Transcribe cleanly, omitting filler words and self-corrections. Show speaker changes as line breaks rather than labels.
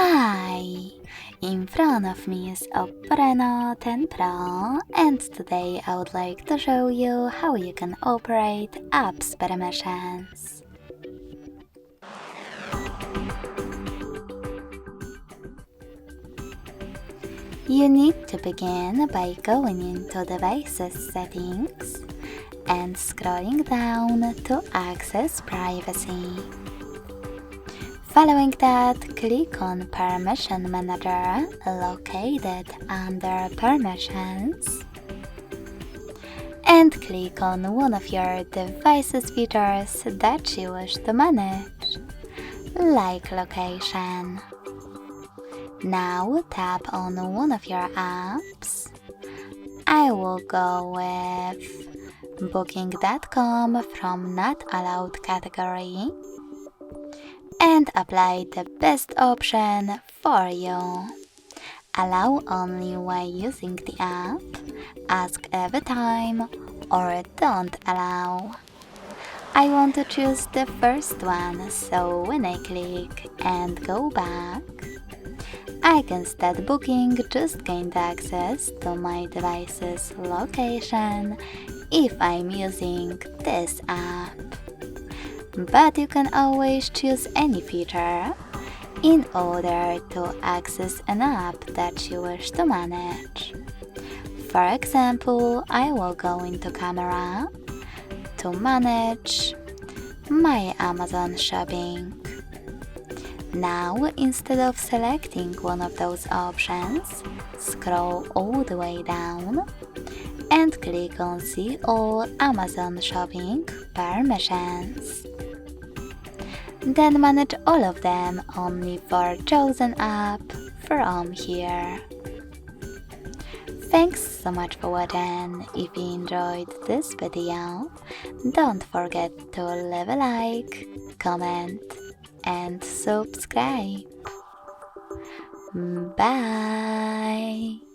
Hi! In front of me is OPPO Reno10 Pro, and today I would like to show you how you can operate apps permissions. You need to begin by going into Devices Settings and scrolling down to access privacy. Following that, click on Permission Manager located under Permissions and click on one of your device's features that you wish to manage, like location. Now tap on one of your apps. I will go with Booking.com from Not Allowed category and apply the best option for you. Allow only while using the app, ask every time, or don't allow. I want to choose the first one, so when I click and go back, I can start booking, just gain access to my device's location if I'm using this app. But you can always choose any feature in order to access an app that you wish to manage. For example, I will go into Camera to manage my Amazon shopping. Now, instead of selecting one of those options, scroll all the way down and click on See All Amazon Shopping Permissions. Then manage all of them only for chosen app from here. Thanks so much for watching. If you enjoyed this video, don't forget to leave a like, comment and subscribe. Bye!